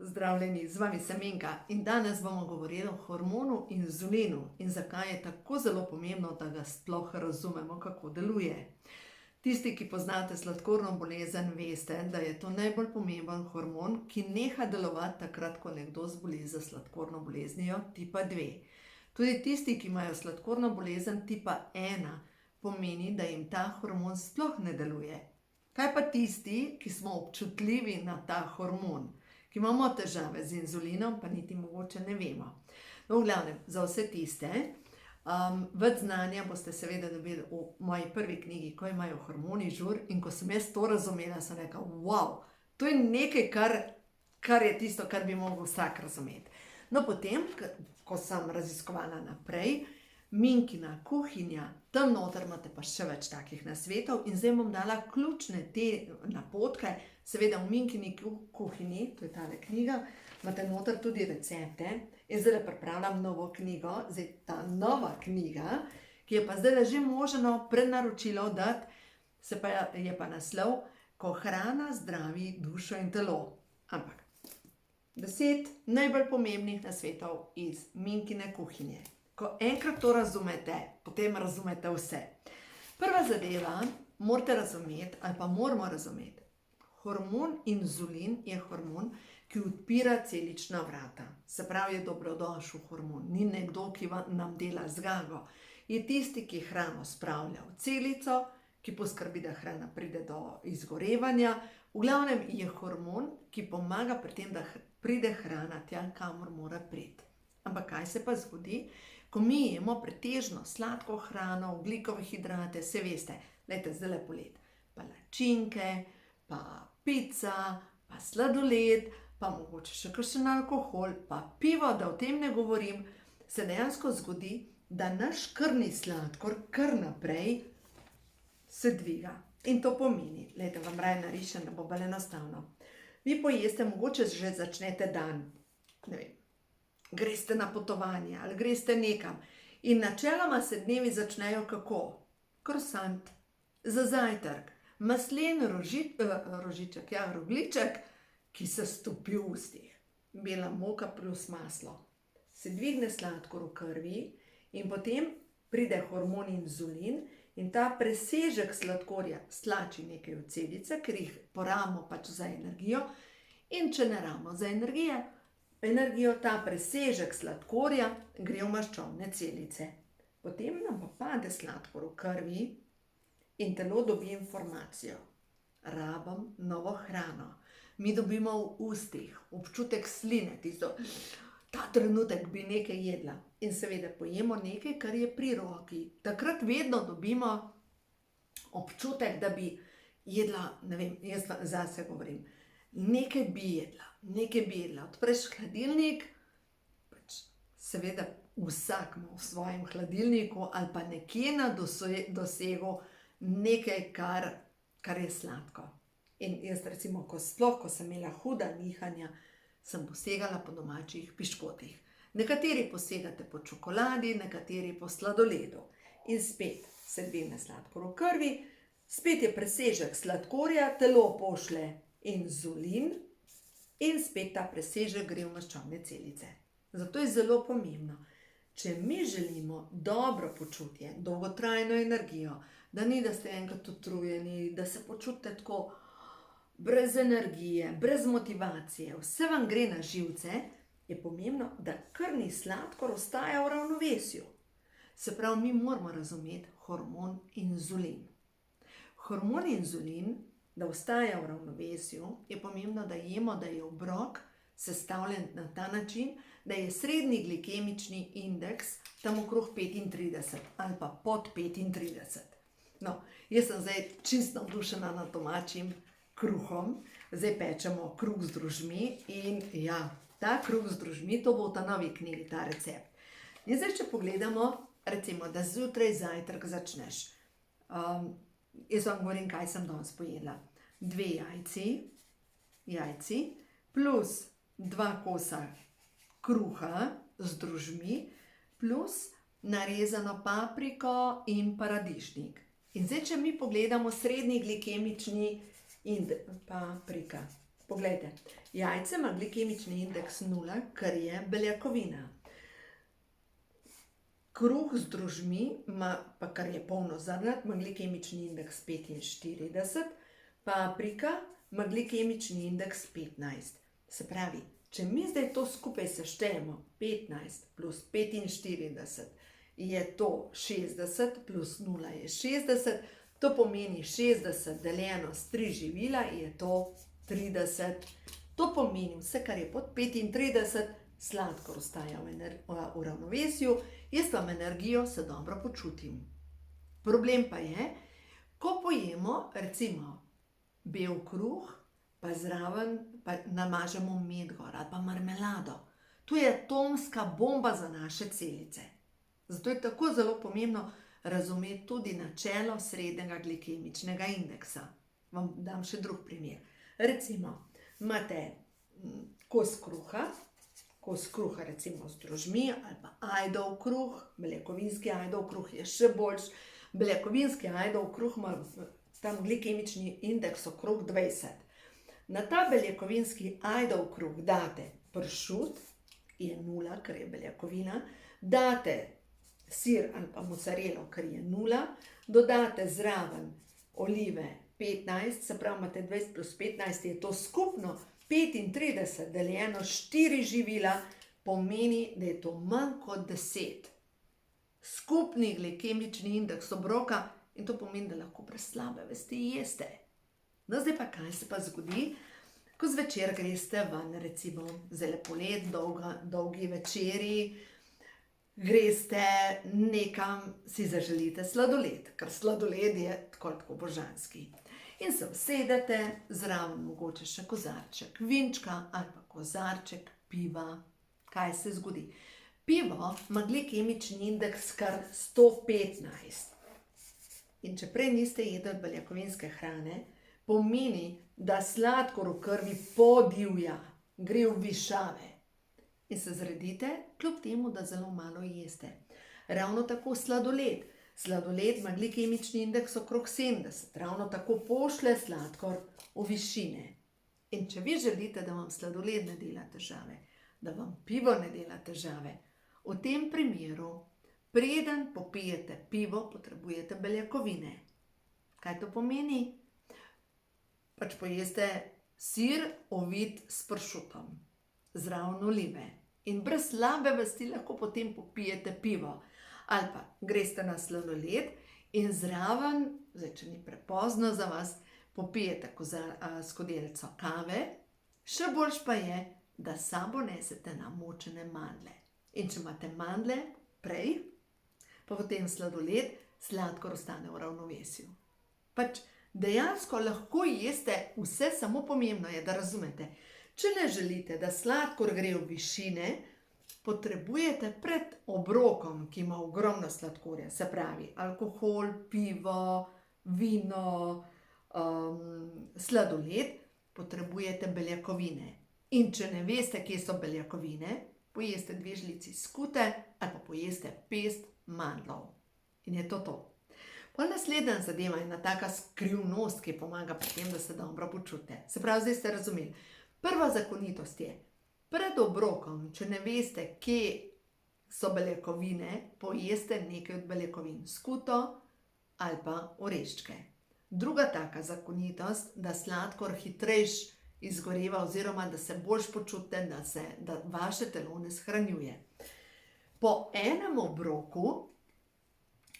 Zdravljeni, z vami sem Minka in danes bomo govorili o hormonu inzulinu in zakaj je tako zelo pomembno, da ga sploh razumemo, kako deluje. Tisti, ki poznate sladkorno bolezen, veste, da je to najbolj pomemben hormon, ki neha delovati takrat, ko nekdo zboli za sladkorno boleznijo tipa 2. Tudi tisti, ki imajo sladkorno bolezen tipa 1, pomeni, da jim ta hormon sploh ne deluje. Kaj pa tisti, ki smo občutljivi na ta hormon, ki imamo težave z inzulinom, pa niti mogoče ne vemo. No, v glavnem, za vse tiste, več znanja boste seveda dobili v moji prvi knjigi, Ko imajo hormoni žur, in ko sem jaz to razumela, sem rekla, wow, to je nekaj, kar je tisto, kar bi mogel vsak razumeti. No, potem, ko sem raziskovala naprej, Minkina kuhinja, tam noter imate pa še več takih nasvetov in zdaj bom dala ključne te napotke, seveda v Minkini kuhinji, to je tale knjiga, imate noter tudi recepte in zdaj pripravljam novo knjigo, zdaj ta nova knjiga, ki je pa zdaj že možno prednaročilo dati, je pa naslov, Ko hrana zdravi dušo in telo. Ampak 10 najbolj pomembnih nasvetov iz Minkine kuhinje. Ko enkrat to razumete, potem razumete vse. Prva zadeva, morate razumeti, ali pa moramo razumeti. Hormon inzulin je hormon, ki odpira celična vrata. Se pravi, je dobrodošel hormon. Ni nekdo, ki nam dela zgago. Je tisti, ki hrano spravlja v celico, ki poskrbi, da hrana pride do izgorevanja. V glavnem je hormon, ki pomaga pri tem, da pride hrana tja, kamor mora priti. Ampak kaj se pa zgodi? Ko mi jemo pretežno sladko hrano, ogljikove hidrate, se veste, lejte, zdaj lepo let, palačinke, pa pica, pa sladoled, pa mogoče še kakšen alkohol, pa pivo, da o tem ne govorim, se dejansko zgodi, da naš krvni sladkor kar naprej se dviga. In to pomeni, lejte, vam raje narišem, da bo bolj enostavno. Vi pojeste, mogoče že začnete dan, ne vem, greste na potovanje ali greste nekam in načeloma se dnevi začnejo kako? Krosant, za zajtrk, maslen rogljiček, ki se stopi v ustih, bela moka plus maslo. Se dvigne sladkor v krvi in potem pride hormon inzulin in ta presežek sladkorja stlači nekaj v celice, ker jih porabimo pač za energijo, in če ne rabimo za energijo, ta presežek sladkorja gre v maščobne celice. Potem nam pa pade sladkor v krvi in telo dobi informacijo. Rabim novo hrano. Mi dobimo v ustih občutek sline, ta trenutek bi nekaj jedla. In seveda pojemo nekaj, kar je pri roki. Takrat vedno dobimo občutek, da bi jedla, ne vem, jaz zase govorim, nekaj bi jedla. Odpreš hladilnik, pač seveda vsak ima v svojem hladilniku ali pa nekje na dosegu nekaj, kar je sladko. In jaz recimo, ko sem imela huda nihanja, sem posegala po domačih piškotih. Nekateri posegate po čokoladi, nekateri po sladoledu. In spet se dvigne sladkor v krvi, spet je presežek sladkorja, telo pošlje inzulin, in spet ta presežek gre v maščobne celice. Zato je zelo pomembno, če mi želimo dobro počutje, dolgotrajno energijo, da ni, da ste enkrat utrujeni, da se počutite tako brez energije, brez motivacije, vse vam gre na živce, je pomembno, da krvni sladkor ostaja v ravnovesju. Se pravi, mi moramo razumeti hormon inzulin. Hormon inzulin, da ostaja v ravnovesju, je pomembno, da jemo, da je obrok sestavljen na ta način, da je srednji glikemični indeks tam okrog 35 ali pa pod 35. No, jaz sem zdaj čisto navdušena nad domačim kruhom, zdaj pečemo kruh z drožmi in ja, ta kruh z drožmi, to bo v ta novi knjigi, ta recept. In zdaj, če pogledamo, recimo, da zjutraj zajtrk začneš. Jaz vam govorim, kaj sem danes pojedla. 2 jajci plus 2 kosa kruha z drožmi plus narezano papriko in paradižnik. In zdaj, če mi pogledamo srednji glikemični indeks, paprika, Poglejte, jajce ima glikemični indeks 0, kar je beljakovina. Kruh z drožmi, pa kar je polnozrnat, ima glikemični indeks 45, paprika ima glikemični indeks 15. Se pravi, če mi zdaj to skupaj seštejemo, 15 plus 45 je to 60, plus 0 je 60, to pomeni 60 deljeno s 3 živila je to 30. To pomeni vse, kar je pod 35, sladkor ostaja v ravnovesju, jaz imam energijo, se dobro počutim. Problem pa je, ko pojemo recimo bel kruh, pa zraven pa namažemo med gor ali pa marmelado. To je atomska bomba za naše celice. Zato je tako zelo pomembno razumeti tudi načelo srednjega glikemičnega indeksa. Vam dam še drug primer. Recimo, imate kos kruha recimo z drožmi ali pa ajdov kruh, beljakovinski ajdov kruh je še boljši. Beljakovinski ajdov kruh ima tam glikemični indeks okrog 20. Na ta beljakovinski ajdov kruh date pršut, je 0, ker je beljakovina, date sir ali pa mocarelo, ker je 0, dodate zraven olive 15, se pravi imate 20 plus 15, je to skupno 35 deljeno 4 živila, pomeni, da je to manj kot 10. Skupni glikemični indeks obroka in to pomeni, da lahko brez slabe vesti jeste. No, zdaj pa kaj se pa zgodi, ko zvečer greste ven, recimo zdaj polet, dolgi večeri, greste nekam, si zaželite sladoled, ker sladoled je tako božanski. In se usedete, zraven mogoče še kozarček vinčka ali pa kozarček piva. Kaj se zgodi? Pivo ima glikemični indeks kar 115. In če prej niste jedli beljakovinske hrane, pomeni, da sladkor v krvi podivja, gre v višave. In se zredite, kljub temu, da zelo malo jeste. Ravno tako sladoled. Sladoled ima glikemični indeks okrog 70, ravno tako pošlje sladkor v višine. In če vi želite, da vam sladoled ne dela težave, da vam pivo ne dela težave, v tem primeru, preden popijete pivo, potrebujete beljakovine. Kaj to pomeni? Pač pojeste sir ovit s pršutom, zraven olive. In brez slabe vesti lahko potem popijete pivo. Ali pa greste na sladoled in zraven, zdaj če ni prepozno za vas, popijete skodelico kave. Še boljše pa je, da s sabo nesete namočene mandlje. In če imate mandlje prej, pa potem sladoled, sladkor ostane v ravnovesju. Pač dejansko lahko jeste vse, samo pomembno je, da razumete. Če ne želite, da sladkor gre v višine, potrebujete pred obrokom, ki ima ogromno sladkorja, se pravi alkohol, pivo, vino, sladoled, potrebujete beljakovine. In če ne veste, kje so beljakovine, pojeste 2 žlici skute ali pa pojeste pest mandljev. In je to. Pol naslednja zadeva je ena taka skrivnost, ki pomaga pri tem, da se dobro počutite. Se pravi, zdaj ste razumeli. Prva zakonitost je, pred obrokom, če ne veste, kje so beljakovine, pojeste nekaj od beljakovin, skuto ali pa oreščke. Druga taka zakonitost, da sladkor hitrejš izgoreva oziroma da se boljš počutite, da vaše telo ne shranjuje. Po enem obroku,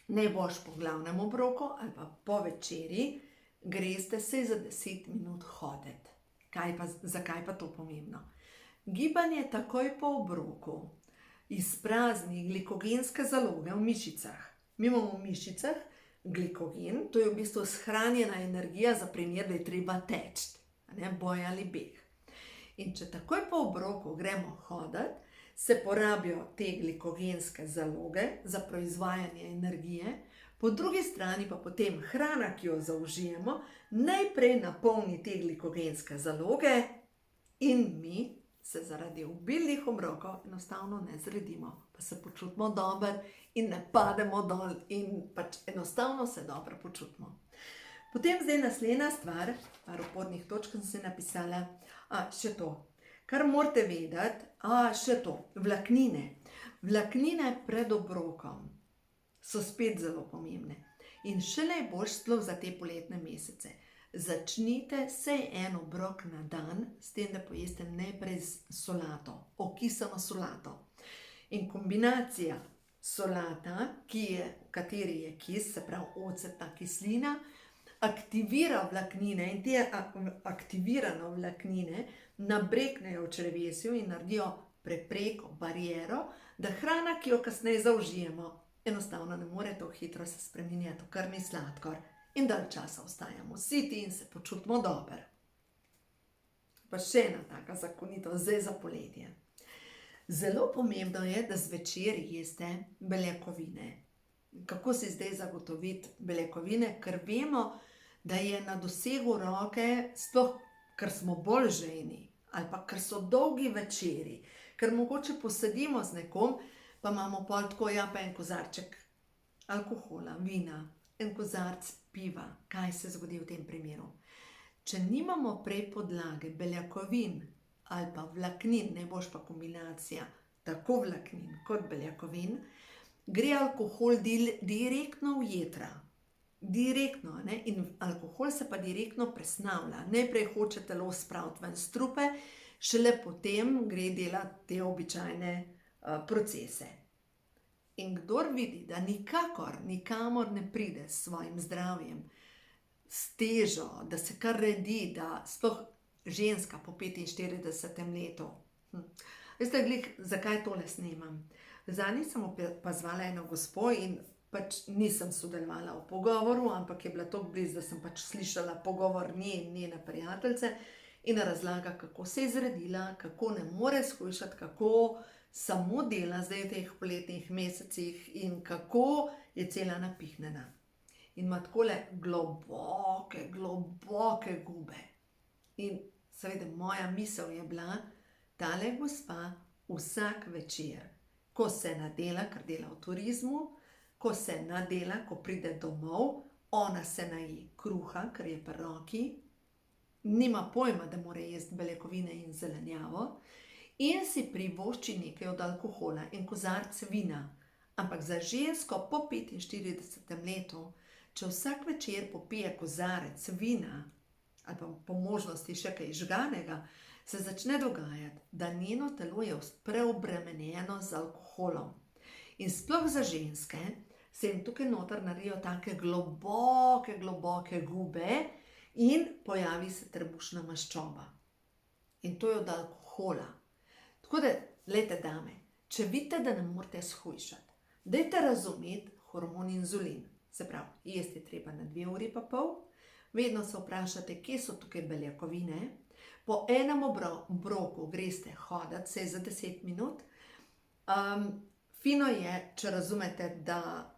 najboljš po glavnem obroku ali pa po večeri, greste se za 10 minut hoditi. Zakaj pa to pomembno? Gibanje takoj po obroku izprazni glikogenske zaloge v mišicah. Mi imamo v mišicah glikogen, to je v bistvu shranjena energija za primer, da je treba teči, boj ali beg. In če takoj po obroku gremo hoditi, se porabijo te glikogenske zaloge za proizvajanje energije, po drugi strani pa potem hrana, ki jo zaužijemo, najprej napolni te glikogenske zaloge in mi se zaradi obilnih obrokov enostavno ne zredimo, pa se počutimo dobro in ne pademo dol in pač enostavno se dobro počutimo. Potem zdaj naslednja stvar, par opornih točk sem si napisala, Še to. Kar morate vedeti, še to, vlaknine. Vlaknine pred obrokom so spet zelo pomembne. In še najbolj sploh za te poletne mesece. Začnite vsaj en obrok na dan, s tem, da pojeste najprej solato, okisano solato. In kombinacija solata, v kateri je kis, se pravi ocetna kislina, aktivira vlaknine in te aktivirane vlaknine nabreknejo v črevesju in naredijo prepreko, bariero, da hrana, ki jo kasneje zaužijemo, enostavno ne more to hitro se spreminjati v krvni sladkor in dalj časa ostajamo siti in se počutimo dobro. Pa še ena taka zakonitost zdaj za poletje. Zelo pomembno je, da zvečer jeste beljakovine. Kako si zdaj zagotoviti beljakovine, ker vemo, da je na dosegu roke, sploh ker smo bolj žejni ali pa ker so dolgi večeri, ker mogoče posedimo z nekom, pa imamo pol tako, pa en kozarček alkohola, vina, en kozarc piva. Kaj se zgodi v tem primeru? Če nimamo prej podlage beljakovin ali pa vlaknin, najboljša pa kombinacija tako vlaknin kot beljakovin, gre alkohol direktno v jetra. Direktno, ne? In alkohol se pa direktno presnavlja. Najprej hoče telo spraviti ven strupe, šele potem gre delati te običajne procese. In kdor vidi, da nikamor ne pride s svojim zdravjem, s težo, da se kar redi, da sploh ženska po 45. letu. Veste, zakaj tole snemam? Zadnjič sem opazovala eno gospo in pač nisem sodelovala v pogovoru, ampak je bila tako blizu, da sem pač slišala pogovor njene prijateljice in razlaga, kako se je zredila, kako ne more shujšati, kako samo dela zdaj v teh poletnih mesecih in kako je cela napihnjena. In ima takole globoke gube. In seveda moja misel je bila, tale gospa vsak večer, ko se nadela, ker dela v turizmu, ko se nadela, ko pride domov, ona se naji kruha, ker je pri roki, nima pojma, da mora jesti beljakovine in zelenjavo in si privošči nekaj od alkohola in kozarc vina. Ampak za žensko po 45. letu, če vsak večer popije kozarec vina ali pa po možnosti še kaj žganega, se začne dogajati, da njeno telo je preobremenjeno z alkoholom. In sploh za ženske se jim tukaj noter naredijo take globoke gube in pojavi se trebušna maščoba. In to je od alkohola. Tako da, glejte dame, če vidite, da ne morete shujšati, dajte razumeti hormon inzulin. Se pravi, jesti je treba na 2,5 uri, vedno se vprašate, kje so tukaj beljakovine, po enem obroku greste hoditi, saj za 10 minut. Fino je, če razumete, da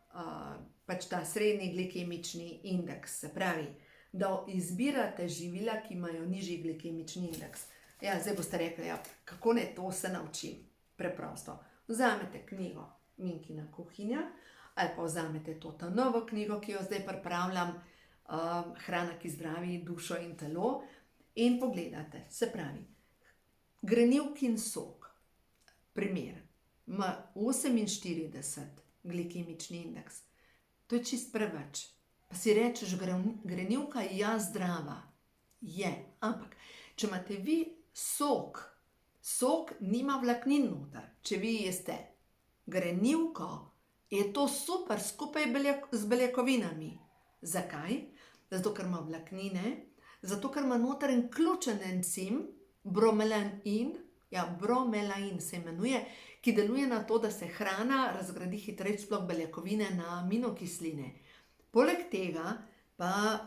pač ta srednji glikemični indeks, se pravi, da izbirate živila, ki imajo nižji glikemični indeks. Ja, zdaj boste rekli, kako naj to se naučim? Preprosto. Vzamete knjigo Minkina kuhinja, ali pa vzamete to novo knjigo, ki jo zdaj pripravljam, Hrana, ki zdravi dušo in telo, in pogledate. Se pravi, grenivkin sok, primer, ima 48 glikemični indeks. To je čist preveč. Pa si rečeš, grenivka je ja zdrava. Je, ampak, če imate vi sok nima vlaknin noter. Če vi jeste grenivko, je to super skupaj z beljakovinami. Zakaj? Zato, ker ima vlaknine, zato, ker ima noter en ključen encim, bromelain se imenuje, ki deluje na to, da se hrana razgradi hitreje, sploh beljakovine, na aminokisline. Poleg tega pa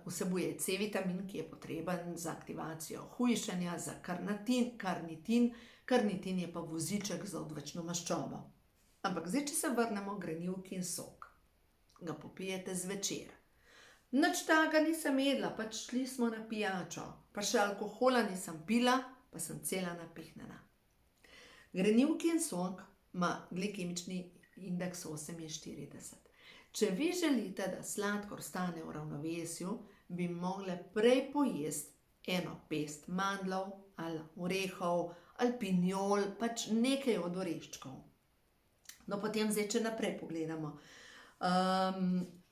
vsebuje C-vitamin, ki je potreben za aktivacijo hujšanja, za karnitin. Karnitin je pa voziček za odvečno maščobo. Ampak zdaj, če se vrnemo grenivkin sok, ga popijete zvečer. Nič takega nisem jedla, pač šli smo na pijačo, pa še alkohola nisem pila, pa sem cela napihnjena. Grenivkin sok ima glikemični indeks 48. Če vi želite, da sladkor ostane v ravnovesju, bi mogli prej pojesti eno pest mandljev ali orehov ali pinjol, pač nekaj od oreščkov. No, potem zdaj, če naprej pogledamo.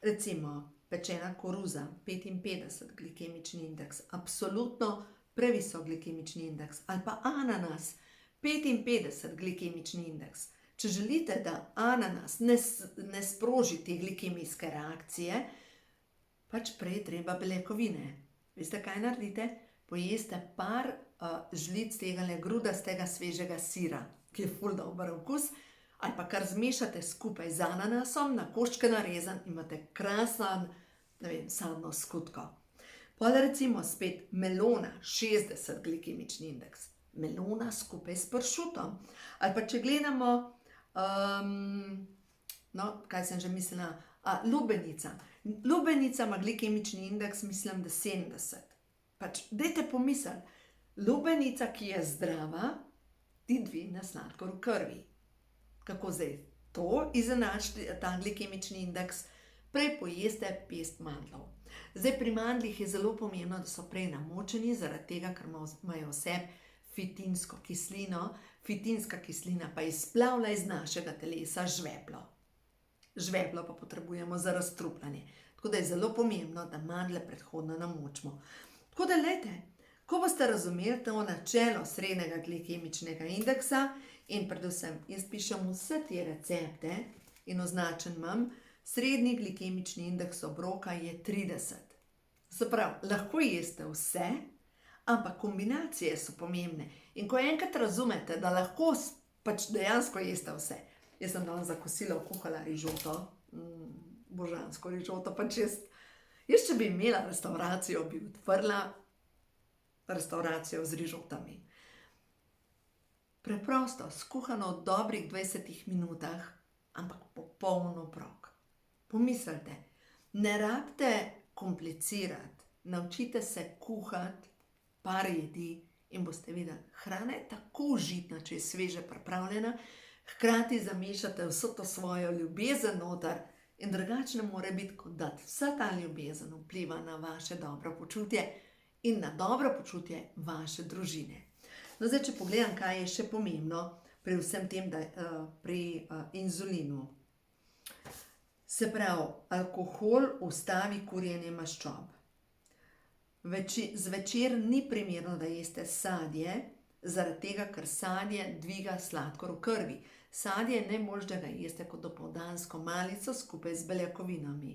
Recimo, pečena koruza, 55 glikemični indeks, absolutno previsok glikemični indeks. Ali pa ananas, 55 glikemični indeks. Če želite, da ananas ne sproži te glikemijske reakcije, pač prej treba beljakovine. Veste, kaj naredite? Pojeste par žlic tega grudastega svežega sira, ki je ful dober okus, ali pa kar zmešate skupaj z ananasom, na koščke narezan, imate krasen, sadno skutko. Potem recimo spet melona, 60 glikemični indeks. Melona skupaj s pršutom. Ali pa če gledamo, kaj sem že mislila, lubenica. Lubenica ima glikemični indeks, mislim, da 70. Pač, dajte pomisliti, lubenica, ki je zdrava, ti dvigne sladkor v krvi. Kako zdaj to izenačiti, ta glikemični indeks? Prej pojeste pest mandljev. Zdaj pri mandljih je zelo pomembno, da so prej namočeni, zaradi tega, ker imajo vse fitinsko kislino. Fitinska kislina pa izplavlja iz našega telesa žveplo. Žveplo pa potrebujemo za razstrupljanje. Tako da je zelo pomembno, da mandlje predhodno namočimo. Tako da, glejte, ko boste razumeli to načelo srednjega glikemičnega indeksa in predvsem jaz pišem vse te recepte in označen imam, srednji glikemični indeks obroka je 30. Se pravi, lahko jeste vse, ampak kombinacije so pomembne. In ko enkrat razumete, da lahko pač dejansko jeste vse. Jaz sem danes za kosilo kuhala rižoto, božansko rižoto, pač jaz, če bi imela restauracijo, bi odprla restauracijo z rižotami. Preprosto, skuhano v dobrih 20 minutah, ampak popoln obrok. Pomislite, ne rabite komplicirati, naučite se kuhati par jedi in boste videli, hrana je tako užitna, če je sveže pripravljena, hkrati zamešate vso to svojo ljubezen noter in drugače ne more biti, kot da vsa ta ljubezen vpliva na vaše dobro počutje in na dobro počutje vaše družine. No, zdaj, če pogledam, kaj je še pomembno pri vsem tem, pri inzulinu. Se pravi, alkohol ustavi kurjenje maščob. Zvečer ni primerno, da jeste sadje, zaradi tega, ker sadje dviga sladkor v krvi. Sadje je najboljše, da ga jeste kot dopoldansko malico skupaj z beljakovinami.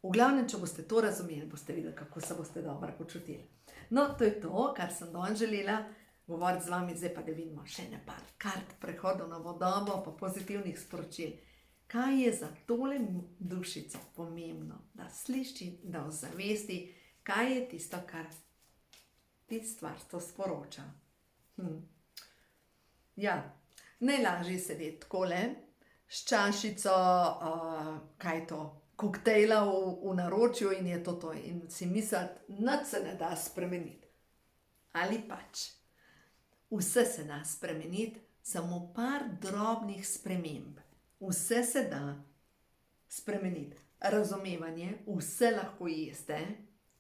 V glavnem, če boste to razumeli, boste videli, kako se boste dobro počutili. No, to je to, kar sem danes želela govoriti z vami, zdaj pa da vidimo še par kart prehodov na novo dobo, pa pozitivnih sporočil. Kaj je za tole dušico pomembno, da sliši, da ozavesti, kaj je tisto, kar ti stvarstvo sporoča. Ja, najlažje sedeti takole, s čašico, kaj je to, koktejla v naročju in je to. In si misliti, nič se ne da spremeniti. Ali pač, vse se da spremeniti, samo par drobnih sprememb. Vse se da spremeniti. Razumevanje, vse lahko jeste,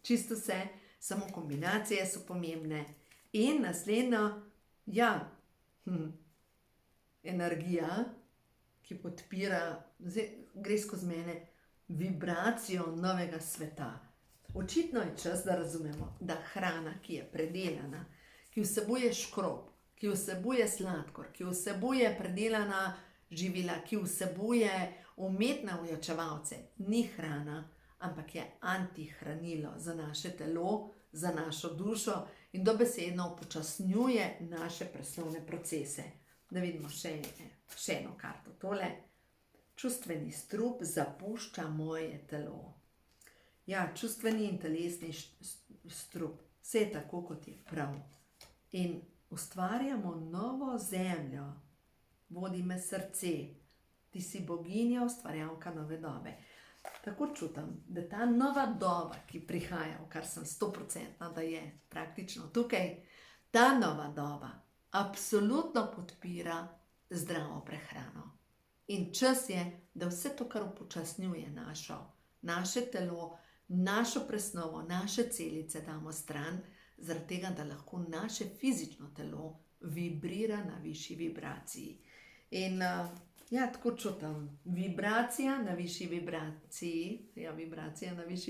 čisto vse, samo kombinacije so pomembne. In naslednjo, energija, ki podpira, gre skozi mene, vibracijo novega sveta. Očitno je čas, da razumemo, da hrana, ki je predelana, ki vsebuje škrob, ki vsebuje sladkor, ki vsebuje predelana živila, ki vsebuje umetne ojačevalce, ni hrana, ampak je antihranilo za naše telo, za našo dušo in dobesedno upočasnjuje naše presnovne procese. Da vidimo še eno karto. Tole, čustveni strup zapušča moje telo. Ja, čustveni in telesni strup, vse je tako, kot je prav. In ustvarjamo novo zemljo. Vodi me srce, ti si boginja, ustvarjalka nove dobe. Tako čutim, da ta nova doba, ki prihaja, v kar sem 100%, da je praktično tukaj, ta nova doba absolutno podpira zdravo prehrano. In čas je, da vse to, kar upočasnjuje naše telo, našo presnovo, naše celice damo stran, zaradi tega, da lahko naše fizično telo vibrira na višji vibraciji. In ja, tako čutim, vibracija na višji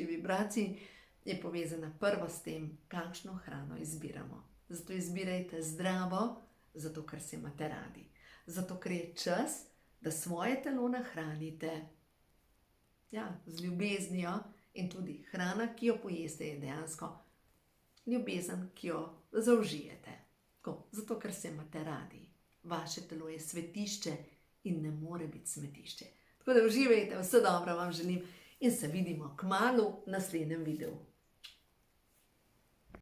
vibraciji je povezana prvo s tem, kakšno hrano izbiramo. Zato izbirajte zdravo, zato ker se imate radi. Zato ker je čas, da svoje telo nahranite z ljubeznijo in tudi hrana, ki jo pojeste, je dejansko ljubezen, ki jo zaužijete. Zato ker se imate radi. Vaše telo je svetišče in ne more biti smetišče. Tako da uživajte, vse dobro vam želim in se vidimo kmalu v naslednjem videu.